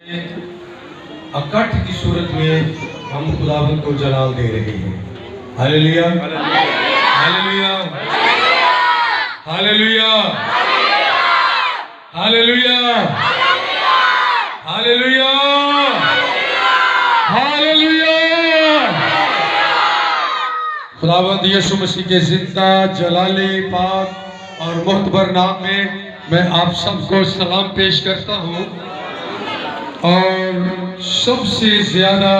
اکٹھ کی صورت میں ہم خداوند کو جلال دے رہے ہیں۔ ہاللیلویا، ہاللیلویا، ہاللیلویا، ہاللیلویا، ہاللیلویا، ہاللیلویا۔ خداوند یسوع مسیح کے زندہ جلالی پاک اور معتبر نام میں آپ سب کو سلام پیش کرتا ہوں، اور سب سے زیادہ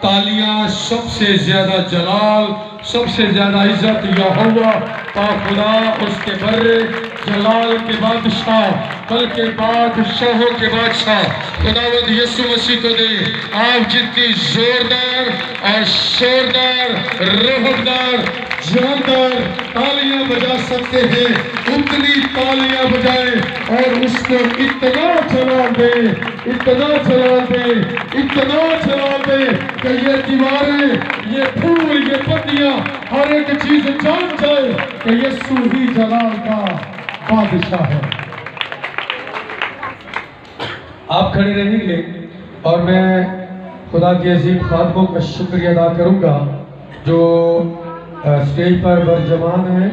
تالیاں، سب سے زیادہ جلال، سب سے زیادہ عزت یہوہ پاک خدا، اس کے بر جلال کے بادشاہ، بلکہ بادشاہوں کے بادشاہ خداوند یسوع مسیح کو دے۔ آپ جتنی زوردار اور شوردار، روحدار، جاندار تالیاں بجا سکتے ہیں، اتنی تالیاں بجائیں اور اس کو اتنا جلال دے، اتنا جلال دے، اتنا جلال دے کہ یہ دیواریں، یہ پھول، یہ پتیاں، ہر ایک چیز جان جائے کہ یسوع ہی جلال کا بادشاہ ہے۔ آپ کھڑے رہیں گے اور میں خدا کے عظیم خادموں کا شکریہ ادا کروں گا جو اسٹیج پر برجمان ہیں۔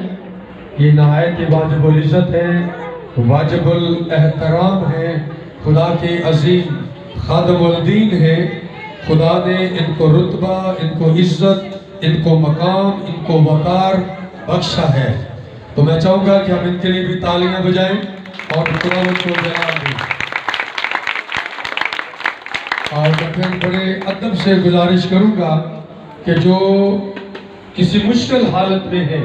یہ نہایت ہی واجب العزت ہیں، واجب الاحترام ہیں، خدا کے عظیم خادم الدین ہیں۔ خدا نے ان کو رتبہ، ان کو عزت، ان کو مقام، ان کو وقار بخشا ہے، تو میں چاہوں گا کہ ہم ان کے لیے بھی تالیاں بجائیں اور خدا ان کو جلال دیں۔ اور میں پھر بڑے ادب سے گزارش کروں گا کہ جو کسی مشکل حالت میں ہے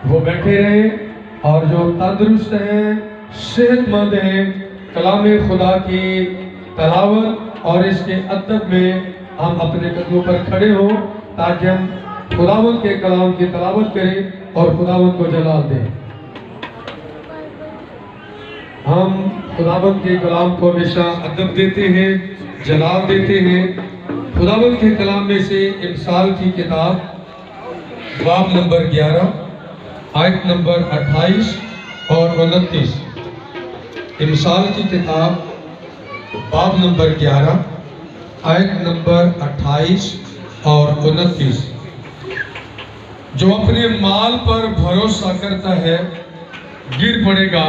وہ بیٹھے رہیں، اور جو تندرست ہیں، صحت مند ہیں، کلام خدا کی تلاوت اور اس کے ادب میں ہم اپنے قدموں پر کھڑے ہوں تاکہ ہم خداوند کے کلام کی تلاوت کریں اور خداوند کو جلال دیں۔ ہم خداوند کے کلام کو ہمیشہ ادب دیتے ہیں، جلال دیتے ہیں۔ خداوند کے کلام میں سے امثال کی کتاب باب نمبر 11 آیت نمبر 28 اور 29۔ امثال کی کتاب باب نمبر 11 آیت نمبر 28 اور 29۔ جو اپنے مال پر بھروسہ کرتا ہے گر پڑے گا،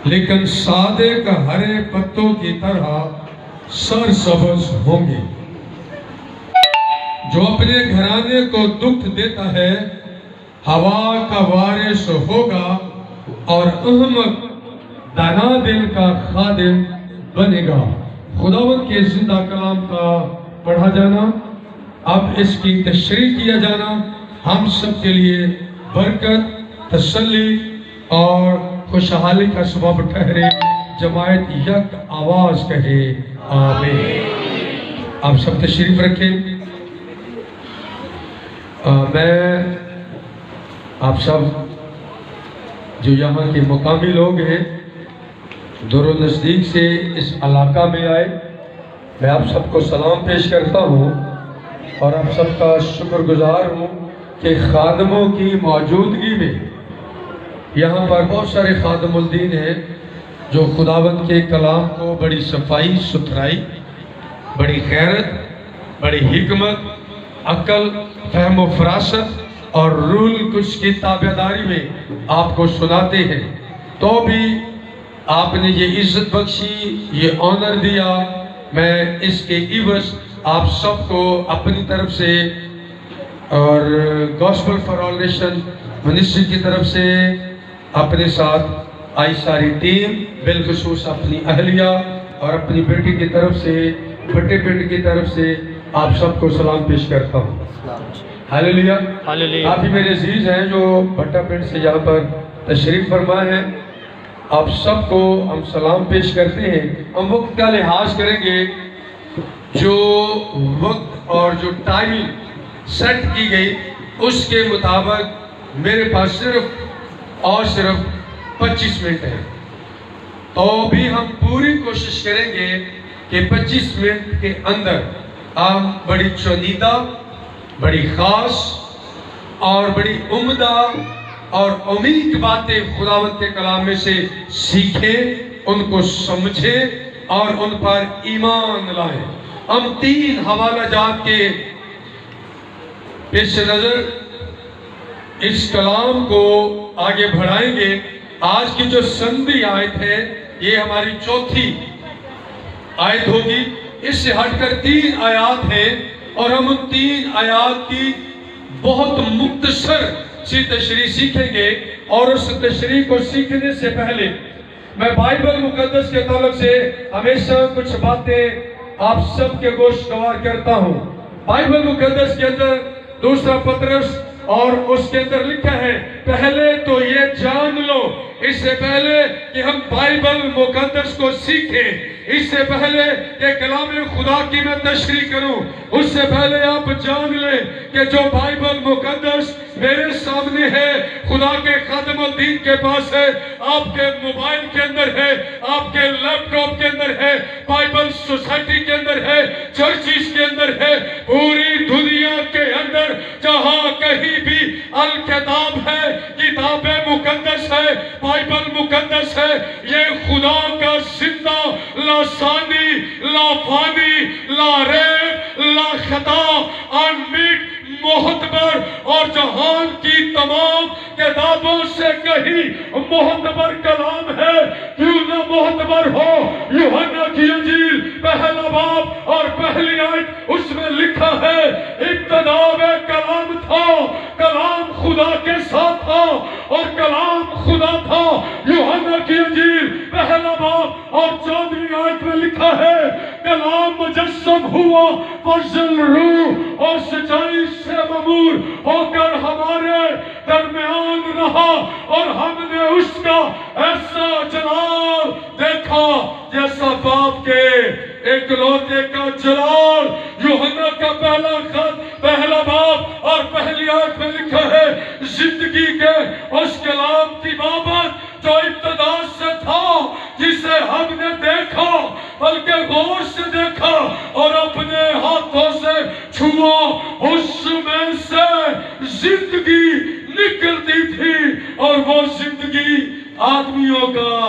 لیکن سادے کا ہرے پتوں کی طرح سر سبز ہوں گے۔ جو اپنے گھرانے کو دکھ دیتا ہے ہوا کا وارث ہوگا، اور احمق دانا دل کا خادم بنے گا۔ خداوند کے زندہ کلام کا پڑھا جانا، اب اس کی تشریح کیا جانا ہم سب کے لیے برکت، تسلی اور خوشحالی کا سبب ٹھہرے۔ جماعت یک آواز کہے آمین۔ آپ سب تشریف رکھیں۔ میں آپ سب جو یہاں کے مقامی لوگ ہیں، دور و نزدیک سے اس علاقہ میں آئے، میں آپ سب کو سلام پیش کرتا ہوں اور آپ سب کا شکر گزار ہوں کہ خادموں کی موجودگی میں یہاں پر بہت سارے خادم الدین ہیں جو خداوند کے کلام کو بڑی صفائی ستھرائی، بڑی غیرت، بڑی حکمت، عقل، فہم و فراست اور رول کچھ کی تابعداری میں آپ کو سناتے ہیں، تو بھی آپ نے یہ عزت بخشی، یہ آنر دیا۔ میں اس کے عوض آپ سب کو اپنی طرف سے اور gospel for all nation ministry کی طرف سے، اپنے ساتھ آئی ساری ٹیم، بالخصوص اپنی اہلیہ اور اپنی بیٹی کی طرف سے، بٹے پنڈ کی طرف سے آپ سب کو سلام پیش کرتا ہوں۔ ہاللیلویا۔ کافی میرے عزیز ہیں جو بٹا پنڈ سے یہاں پر تشریف فرما ہے، آپ سب کو ہم سلام پیش کرتے ہیں۔ ہم وقت کا لحاظ کریں گے، جو وقت اور جو ٹائم سیٹ کی گئی اس کے مطابق میرے پاس صرف 25 منٹ ہے، تو بھی ہم پوری کوشش کریں گے کہ 25 منٹ کے اندر ہم بڑی چنیدہ، بڑی خاص اور بڑی عمدہ اور امید باتیں خداوند کے کلام میں سے سیکھیں ان کو سمجھیں اور ان پر ایمان لائیں۔ ہم 3 حوالہ جات کے پیش نظر اس کلام کو آگے بڑھائیں گے۔ آج کی جو سندھی آیت ہے یہ ہماری چوتھی آیت ہوگی۔ اس سے ہٹ کر 3 آیات ہیں اور ہم ان 3 آیات کی بہت مختصر سی تشریح سیکھیں گے، اور اس تشریح کو سیکھنے سے پہلے میں بائبل مقدس کے تعلق سے ہمیشہ کچھ باتیں آپ سب کے گوشگوار کرتا ہوں۔ بائبل مقدس کے اندر 2 پطرس اور اس کے اندر لکھا ہے، پہلے تو یہ جان لو، اس سے پہلے کہ ہم بائبل مقدس کو سیکھیں، اس سے پہلے کہ کلام خدا کی میں تشریح کروں، اس سے پہلے آپ جان لیں کہ جو بائبل مقدس میرے سامنے ہے، خدا کے خادم الدین کے پاس ہے، آپ کے موبائل کے اندر ہے، آپ کے لیپ ٹاپ کے اندر ہے، بائبل سوسائٹی کے اندر ہے، چرچز کے اندر ہے، پوری دنیا کے اندر جہاں کہیں بھی الکتاب ہے، کتاب مقدس ہے، بائبل مقدس ہے، یہ خدا کا زندہ، لا ثانی، لا فانی، لا ریب، لا خطا، انمیٹ، معتبر اور جہان کی تمام کتابوں سے کہیں معتبر کلام ہے۔ کیوں نہ معتبر ہو، یوحنا کی انجیل پہلا باب اور پہلی آیت، اس میں لکھا ہے، ابتدا میں کلام تھا، کلام خدا کے ساتھ تھا اور کلام خدا تھا۔ یوحنا کی انجیل پہلا باب اور 14ویں آیت میں لکھا ہے، کلام مجسم ہوا، فضل روح اور سچائی سے معمور ہو کر ہمارے درمیان رہا، اور ہم نے اس کا ایسا جلال دیکھا جیسا باپ کے اکلوتے کا جلال۔ یوحنا کا پہلا خط پہلا باب اور پہلی آیت میں لکھا ہے، زندگی کے اس کلام کی بابت جو ابتدا سے تھا، جسے ہم نے دیکھا، بلکہ غور سے دیکھا اور اپنے ہاتھوں سے چھوا، اس میں سے زندگی نکلتی تھی اور وہ زندگی آدمیوں کا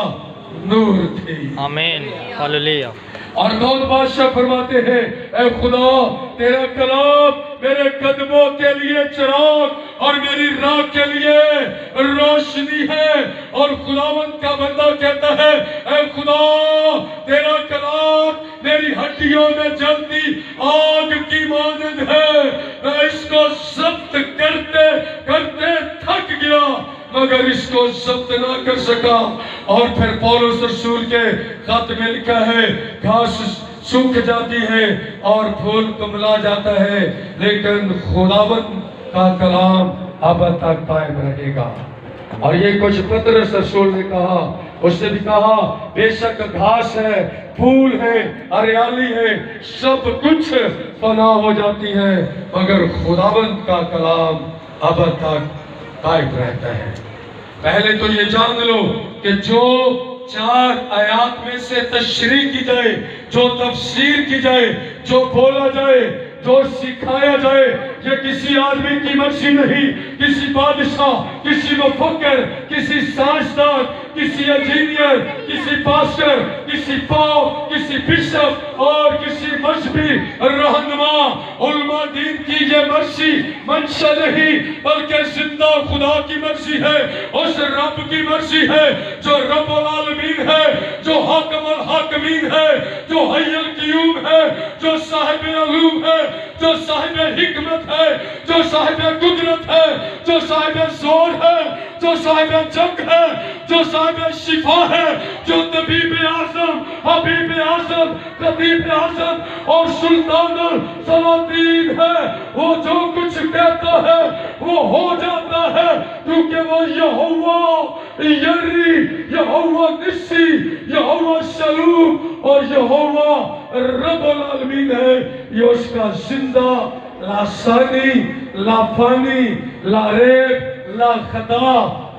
نور تھی۔ آمین، ہاللیلویہ۔ اور داؤد بادشاہ فرماتے ہیں، اے خدا تیرا کلام میرے قدموں کے لیے چراغ اور میری راہ کے لیے روشنی ہے۔ اور خداوند کا بندہ کہتا ہے، اے خدا تیرا کلام میری ہڈیوں میں جلتی آگ کی مانند ہے، میں اس کو ضبط کرتے کرتے تھک گیا مگر اس کو ضبط نہ کر سکا۔ اور پھر پولس رسول کے خط میں لکھا ہے، گھاس سوکھ جاتی ہے اور پھول کملا جاتا ہے، لیکن خداوند کا کلام اب تک قائم رہے گا۔ اور یہ کچھ پطرس رسول نے کہا، اس نے بھی کہا، بے شک گھاس ہے، پھول ہے، ہریالی ہے، سب کچھ فنا ہو جاتی ہے، مگر خداوند کا کلام اب تک قائم رہتا ہے۔ پہلے تو یہ جان لو کہ جو 4 آیات میں سے تشریح کی جائے، جو تفسیر کی جائے، جو بولا جائے، جو سکھایا جائے، یہ کسی آدمی کی مرضی نہیں، کسی بادشاہ، کسی مفکر، کسی سائنسدان، کسی انجینئر، کسی پاسٹر، کسی پاپ، کسی بشپ اور کسی مذہبی رہنما علماء دین کی یہ مرضی منشا نہیں، بلکہ زندہ خدا کی مرضی ہے، اس رب کی مرضی ہے جو رب العالمین ہے، جو حاکم الحاکمین ہے، جو حی القیوم ہے، جو صاحب علوم ہے، جو صاحب حکمت ہے، جو صاحب قدرت ہے، جو صاحب زور ہے، جو صاحب جنگ ہے، جو صاحب شفا ہے، جو طبیب اعظم، حبیب اعظم، خطیب اعظم اور سلطان السلاطین ہے۔ وہ جو کچھ کہتا ہے وہ ہو جاتا ہے، کیونکہ وہ یہوہ یری، یہوہ نسی، یہوہ شلوم اور یہوہ رب العالمین ہے۔ یہ اس کا زندہ، لا ثانی، لا فانی، لا ریب، لا خطا،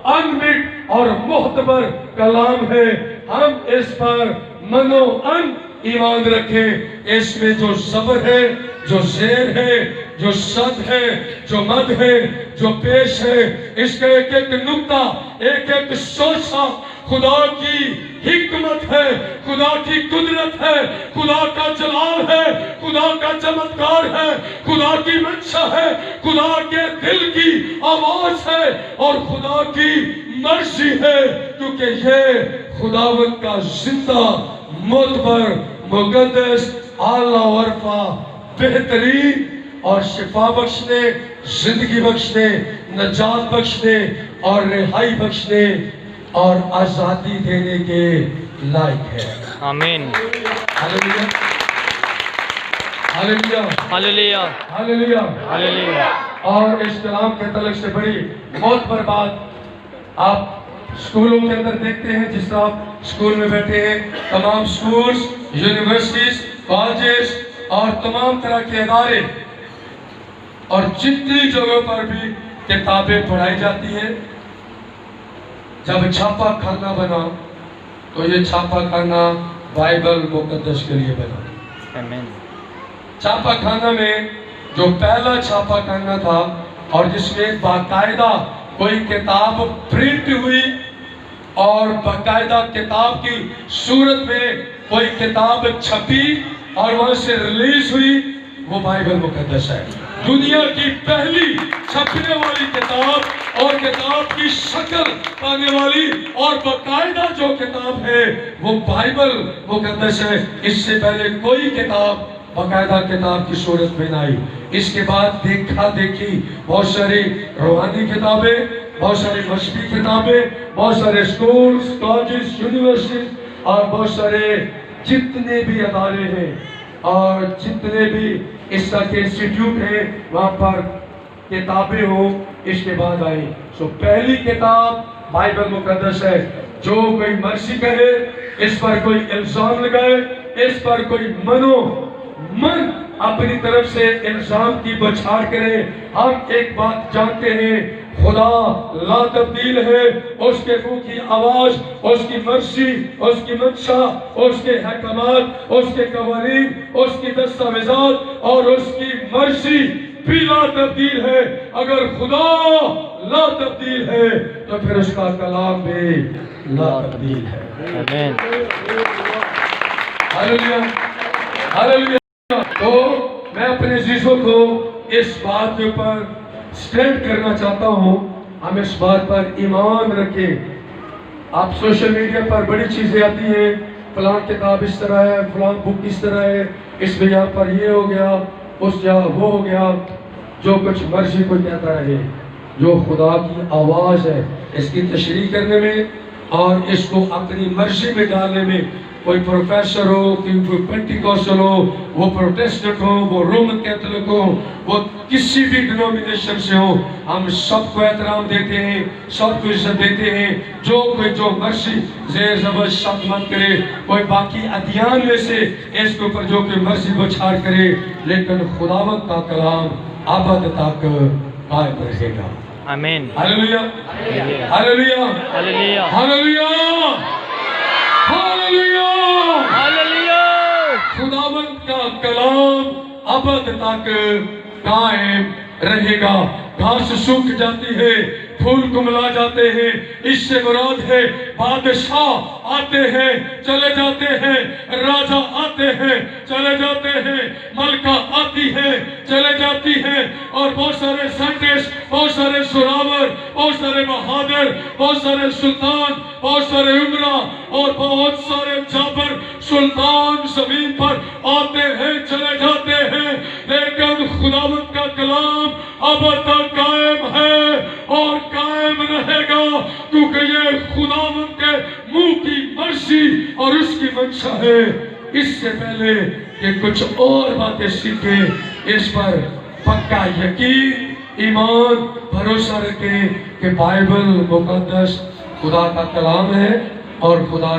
انمٹ اور معتبر کلام ہے۔ ہم اس پر منو ان ایمان رکھیں۔ اس میں جو صبر ہے، جو زیر ہے، جو صد ہے، جو مد ہے، جو پیش ہے، اس کا ایک ایک نقطہ، ایک ایک سوچا خدا کی حکمت ہے، خدا کی قدرت ہے، خدا کا جلال ہے، خدا کا چمتکار ہے، خدا کی منشا ہے، خدا کے دل کی آواز ہے اور خدا کی مرضی ہے، کیونکہ یہ خداوند کا زندہ، معتبر، مقدس، اعلیٰ ورفا، بہترین اور شفا بخشنے، زندگی بخشنے، نجات بخشنے اور رہائی بخشنے اور آزادی دینے کے لائق ہے۔ آمین۔ ہاللیلویا، ہاللیلویا، ہاللیلویا، ہاللیلویا۔ ہاللیلویا۔ اور اس کلام کے تعلق سے بڑی معتبر بات آپ اسکولوں کے اندر دیکھتے ہیں، جس طرح آپ اسکول میں بیٹھے ہیں، تمام اسکولز، یونیورسٹیز، کالجز اور تمام طرح کے ادارے اور جتنی جگہوں پر بھی کتابیں پڑھائی جاتی ہیں، جب چھاپا خانہ بنا تو یہ چھاپا خانہ بائبل مقدس کے لیے بنا۔ آمین۔ چھاپا خانہ میں جو پہلا چھاپا خانہ تھا اور جس میں باقاعدہ کوئی کتاب پرنٹ ہوئی اور باقاعدہ کتاب کی صورت میں کوئی کتاب چھپی اور وہاں سے ریلیز ہوئی، وہ بائبل مقدس ہے۔ دنیا کی پہلی چھپنے والی کتاب اور کتاب کی شکل پانے والی اور باقاعدہ جو کتاب ہے وہ بائبل مقدس ہے۔ اس سے پہلے کوئی کتاب باقاعدہ کتاب کی صورت میں نہ آئی۔ اس کے بعد دیکھا دیکھی بہت ساری روحانی کتابیں، بہت ساری مذہبی کتابیں، بہت سارے اسکولز، کالجز، یونیورسٹیز اور بہت سارے جتنے بھی ادارے ہیں اور جتنے بھی اس طرح کے انسٹیٹیوٹ ہیں وہاں پر کتابیں ہوں، اس کے بعد آئی۔ سو پہلی کتاب بائبل مقدس ہے۔ جو کوئی مرضی کہے، اس پر کوئی الزام لگائے، اس پر کوئی من اپنی طرف سے الزام کی بچھاڑ کرے، ہم ایک بات جانتے ہیں، خدا لا تبدیل ہے۔ اس کے منہ کی آواز، اس کی مرضی، اس کی منشا، اس کے احکامات، اس کے قوانین، اس کی دستاویزات اور اس کی مرضی بھی لا تبدیل ہے۔ اگر خدا لا تبدیل ہے تو پھر اس کا کلام بھی لا تبدیل ہے۔ آمین۔ ہاللیلویا، ہاللیلویا۔ تو میں اپنے عزیزوں کو اس بات کے اوپر سٹینڈ کرنا چاہتا ہوں، ہم اس بات پر ایمان رکھیں۔ آپ سوشل میڈیا پر بڑی چیزیں آتی ہیں، فلاں کتاب اس طرح ہے، فلاں بک اس طرح ہے، اس میں یہاں پر یہ ہو گیا، اس جگہ وہ ہو گیا، جو کچھ مرضی کوئی کہتا رہے۔ جو خدا کی آواز ہے، اس کی تشریح کرنے میں اور اس کو اپنی مرضی میں ڈالنے میں، کوئی پروفیسر ہو، کوئی پینٹیکوسٹل ہو، وہ پروٹیسٹنٹ ہو، وہ رومن کیتھولک ہو، وہ کسی بھی ڈینومینیشن سے ہو، ہم سب کو احترام دیتے ہیں، سب کو عزت دیتے ہیں۔ جو کوئی جو مرضی زیر زبر شک مت کرے، کوئی باقی ادیان میں سے اس کے اوپر جو کوئی مرضی بچھاڑ کرے، لیکن خداوند کا کلام ابد تک قائم رہے گا۔ آمین۔ ہاللیلویا، ہاللیلویا، ہاللیلویا، ہاللیلویا، ہاللیلویا۔ ہاللیلویا۔ خداوند کا کلام ابد تک قائم رہے گا۔ گھاس سوکھ جاتی ہے، پھول کملا جاتے ہیں، اس سے مراد ہے بادشاہ آتے ہیں چلے جاتے ہیں، راجہ آتے ہیں چلے جاتے ہیں، ملکہ آتی ہے چلے جاتی ہے، اور بہت سارے سائنٹسٹ، بہت سارے زوراور، بہت سارے بہادر، بہت سارے سلطان، بہت سارے عمرہ اور بہت سارے جابر سلطان زمین پر آتے ہیں چلے جاتے ہیں، لیکن خداوند کا کلام اب تک قائم ہے اور قائم رہے گا، کیونکہ یہ خداوند کے منہ کی مرضی اور اس کی منشا ہے۔ اس سے پہلے کہ کچھ اور باتیں سیکھیں، اس پر پکا یقین، ایمان، بھروسہ رکھیں کہ بائبل مقدس خدا کا کلام ہے اور خدا